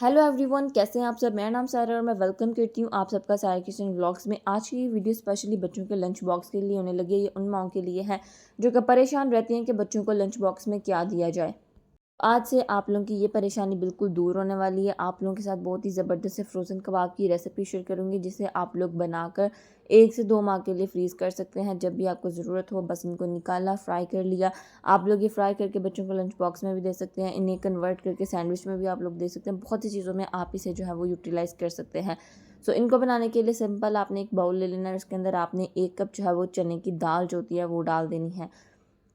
Hello everyone, कैसे हैं आप सब। मेरा नाम सारा और मैं वेलकम करती हूँ आप सबका सारा किचन व्लॉग्स में। आज की वीडियो स्पेशली बच्चों के लंच बॉक्स के लिए होने लगी है। ये उन माओं के लिए है जो कि परेशान रहती हैं कि बच्चों को लंच बॉक्स में क्या दिया जाए। आज से आप लोगों की ये परेशानी बिल्कुल दूर होने वाली है। आप लोगों के साथ बहुत ही ज़बरदस्त से फ्रोज़न कबाब की रेसिपी शेयर करूँगी, जिसे आप लोग बनाकर 1 से 2 माह के लिए फ्रीज़ कर सकते हैं। जब भी आपको ज़रूरत हो बस इनको निकाला, फ्राई कर लिया। आप लोग ये फ्राई करके बच्चों को लंच बॉक्स में भी दे सकते हैं, इन्हें कन्वर्ट करके सैंडविच में भी आप लोग दे सकते हैं। बहुत सी चीज़ों में आप इसे जो है वो यूटिलाइज़ कर सकते हैं। सो इनको बनाने के लिए सिंपल आपने एक बाउल ले लेना है। उसके अंदर आपने 1 कप जो है वो चने की दाल जो होती है वो डाल देनी है।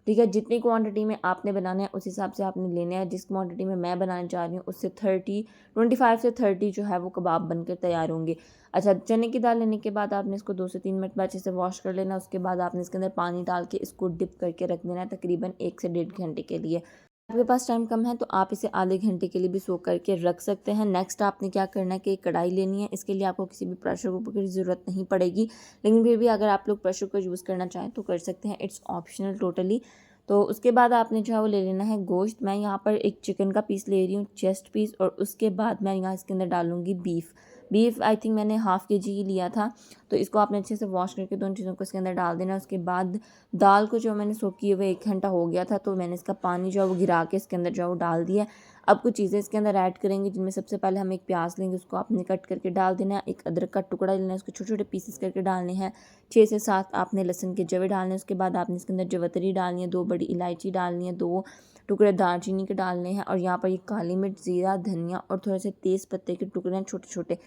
ठीक है, जितनी क्वांटिटी में आपने बनाना है उस हिसाब से आपने लेना है। जिस क्वांटिटी में मैं बनाना चाह रही हूँ उससे 25 से 30 जो है वो कबाब बनकर तैयार होंगे। अच्छा, चने की दाल लेने के बाद आपने इसको 2 से 3 मिनट बाद अच्छे से वॉश कर लेना। उसके बाद आपने इसके अंदर पानी डाल के इसको डिप करके रख देना है तकरीबन 1 से 1.5 घंटे के लिए। आपके पास टाइम कम है तो आप इसे आधे घंटे के लिए भी सोक करके रख सकते हैं। नेक्स्ट आपने क्या करना है कि एक कढ़ाई लेनी है। इसके लिए आपको किसी भी प्रेशर कुकर की ज़रूरत नहीं पड़ेगी, लेकिन फिर भी अगर आप लोग प्रेशर कुकर यूज़ करना चाहें तो कर सकते हैं। It's optional totally. तो उसके बाद आपने जो है वो ले लेना है गोश्त। मैं यहाँ पर एक चिकन का पीस ले रही हूँ, चेस्ट पीस, और उसके बाद मैं यहाँ इसके अंदर डालूँगी बीफ आई थिंक मैंने हाफ़ के जी ही लिया था। तो इसको आपने अच्छे से वॉश करके दोनों चीज़ों को इसके अंदर डाल देना। उसके बाद दाल को जो मैंने सोक किए हुए 1 घंटा हो गया था, तो मैंने इसका पानी जो है वो गिरा के इसके अंदर जो है वो डाल दिया। अब कुछ चीज़ें इसके अंदर ऐड करेंगे, जिनमें सबसे पहले हम एक प्याज लेंगे, उसको आपने कट करके डाल देना है। एक अदरक का टुकड़ा लेना है, उसको छोटे छोटे पीसेस करके डालने हैं। 6 से 7 आपने लहसुन के जवे डालने हैं। उसके बाद आपने इसके अंदर जवतरी डालनी है, 2 बड़ी इलायची डालनी है, 2 टुकड़े दालचीनी के डालने हैं, और यहाँ पर ये काली मिर्च, ज़ीरा, धनिया और थोड़े से तेज़ पत्ते के टुकड़े हैं छोटे छोटे।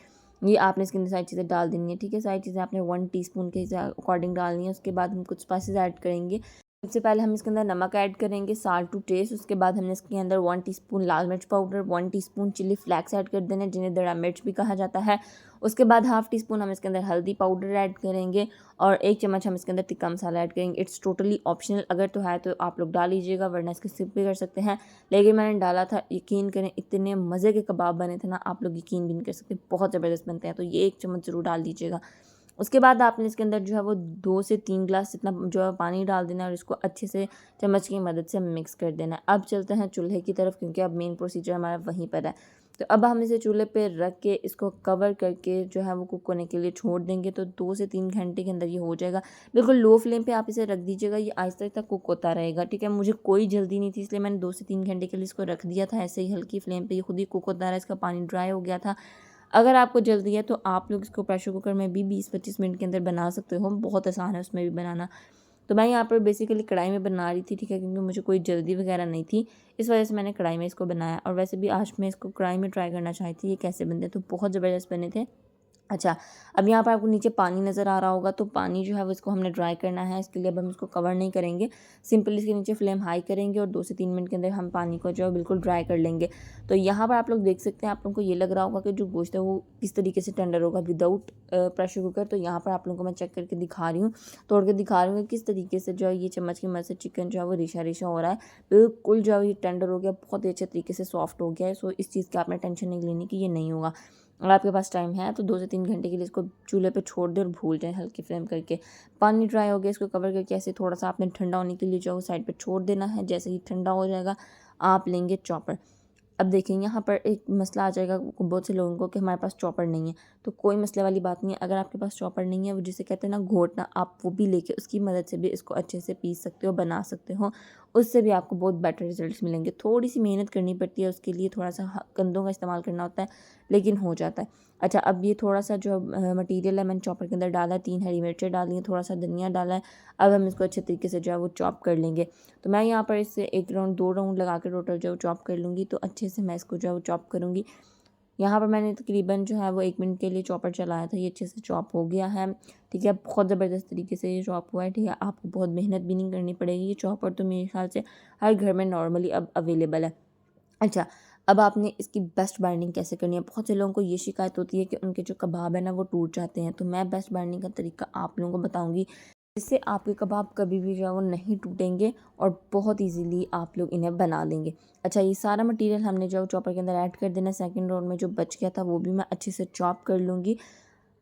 ये आपने इसके अंदर सारी चीज़ें डाल देनी है। ठीक है, सारी चीज़ें आपने 1 टीस्पून के अकॉर्डिंग डालनी है। उसके बाद हम कुछ स्पाइसेस ऐड करेंगे। सबसे पहले हम इसके अंदर नमक ऐड करेंगे, साल्ट टू टेस्ट। उसके बाद हमने इसके अंदर 1 टीस्पून लाल मिर्च powder, 1 teaspoon chilli flakes add कर देना, जिन्हें दड़ा मिर्च भी कहा जाता है। उसके बाद हाफ़ टी स्पून हम इसके अंदर हल्दी पाउडर ऐड करेंगे, और 1 चम्मच हम इसके अंदर तिक्का मसाला ऐड करेंगे। इट्स टोटली ऑप्शनल, अगर तो है तो आप लोग डाल लीजिएगा, वरना इसको स्किप भी कर सकते हैं। लेकिन मैंने डाला था, यकीन करें इतने मज़े के कबाब बने थे ना, आप लोग यकीन भी नहीं कर सकते, बहुत ज़बरदस्त बनते हैं। तो ये 1 चम्मच ज़रूर डाल दीजिएगा। उसके बाद आपने इसके अंदर जो है वो 2 से 3 ग्लास इतना जो है पानी डाल देना है, और इसको अच्छे से चम्मच की मदद से मिक्स कर देना है। अब चलते हैं चूल्हे की तरफ, क्योंकि अब मेन प्रोसीजर हमारा वहीं पर है। तो अब हम इसे चूल्हे पे रख के इसको कवर करके जो है वो कुक होने के लिए छोड़ देंगे। तो 2 से 3 घंटे के अंदर ये हो जाएगा। बिल्कुल लो फ्लेम पे आप इसे रख दीजिएगा, ये आहिस्ता आहिस्ता कुक होता रहेगा। ठीक है, मुझे कोई जल्दी नहीं थी, इसलिए मैंने 2 से 3 घंटे के लिए इसको रख दिया था ऐसे ही हल्की फ्लेम पे। ये खुद ही कुक होता रहा, इसका पानी ड्राई हो गया था। अगर आपको जल्दी है तो आप लोग इसको प्रेशर कुकर में भी 20-25 मिनट के अंदर बना सकते हो, बहुत आसान है उसमें भी बनाना। तो मैं यहाँ पर बेसिकली कढ़ाई में बना रही थी, ठीक है, क्योंकि मुझे कोई जल्दी वगैरह नहीं थी, इस वजह से मैंने कढ़ाई में इसको बनाया। और वैसे भी आज मैं इसको कढ़ाई में ट्राई करना चाहती थी ये कैसे बनते, तो बहुत ज़बरदस्त बने थे। अच्छा, अब यहाँ पर आपको नीचे पानी नज़र आ रहा होगा, तो पानी जो है वो इसको हमने ड्राई करना है। इसके लिए अब हम इसको कवर नहीं करेंगे, सिंपली इसके नीचे फ्लेम हाई करेंगे, और 2 से 3 मिनट के अंदर हम पानी को जो है बिल्कुल ड्राई कर लेंगे। तो यहाँ पर आप लोग देख सकते हैं, आप लोगों को ये लग रहा होगा कि जो गोश्त है वो किस तरीके से टेंडर होगा विदाउट प्रेशर कुकर। तो यहाँ पर आप लोगों को मैं चेक करके दिखा रही हूँ, तोड़ के दिखा रही हूँ कि किस तरीके से जो है ये चम्मच की मदद से चिकन जो है वो रेशा रेशा हो रहा है। बिल्कुल जो है ये टेंडर हो गया, बहुत ही अच्छे तरीके से सॉफ्ट हो गया है। सो इस चीज़ की आपने टेंशन नहीं लेनी कि ये नहीं होगा। अगर आपके पास टाइम है तो 2 से 3 घंटे के लिए इसको चूल्हे पे छोड़ दें और भूल जाएं हल्की फ्लेम करके। पानी ड्राई हो गया, इसको कवर करके ऐसे थोड़ा सा आपने ठंडा होने के लिए जो साइड पे छोड़ देना है। जैसे ही ठंडा हो जाएगा आप लेंगे चॉपर। अब देखें, यहाँ पर एक मसला आ जाएगा बहुत से लोगों को कि हमारे पास चॉपर नहीं है। तो कोई मसले वाली बात नहीं है। अगर आपके पास चॉपर नहीं है, वो जिसे कहते हैं ना घोटना, आप वो भी लेके उसकी मदद से भी इसको अच्छे से पीस सकते हो, बना सकते हो। उससे भी आपको बहुत बेटर रिजल्ट्स मिलेंगे। थोड़ी सी मेहनत करनी पड़ती है उसके लिए, थोड़ा सा कंधों का इस्तेमाल करना होता है, लेकिन हो जाता है। अच्छा, अब ये थोड़ा सा जो मटीरियल है मैंने चॉपर के अंदर डाला है, 3 हरी मिर्चें डाली हैं, थोड़ा सा धनिया डाला है। अब हम इसको अच्छे तरीके से जो है वो चॉप कर लेंगे। तो मैं यहाँ पर इससे 1 राउंड 2 राउंड लगा के टोटल जो चॉप कर लूँगी। तो अच्छे से मैं इसको जो है वो चॉप करूँगी। यहाँ पर मैंने तकरीबन जो है वो 1 मिनट के लिए चॉपर चलाया था, ये अच्छे से चॉप हो गया है। ठीक है, बहुत ज़बरदस्त तरीके से ये चॉप हुआ है। ठीक है, आपको बहुत मेहनत भी नहीं करनी पड़ेगी। ये चॉपर तो मेरे ख्याल से हर घर में नॉर्मली अब अवेलेबल है। अच्छा, अब आपने इसकी बेस्ट बाइंडिंग कैसे करनी है। बहुत से लोगों को ये शिकायत होती है कि उनके जो कबाब है ना वो टूट जाते हैं। तो मैं बेस्ट बाइंडिंग का तरीका आप लोगों को बताऊँगी, जिससे आपके कबाब कभी भी जो है वो नहीं टूटेंगे, और बहुत इजीली आप लोग इन्हें बना लेंगे। अच्छा, ये सारा मटेरियल हमने जो चॉपर के अंदर ऐड कर देना। सेकंड राउंड में जो बच गया था वो भी मैं अच्छे से चॉप कर लूँगी।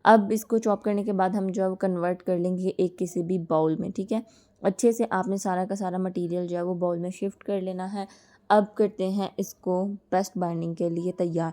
अब इसको चॉप करने के बाद हम जो है वो कन्वर्ट कर लेंगे एक किसी भी बाउल में। ठीक है, अच्छे से आपने सारा का सारा मटेरियल जो है वो बाउल में शिफ्ट कर लेना है। अब करते हैं इसको बेस्ट बाइंडिंग के लिए तैयार।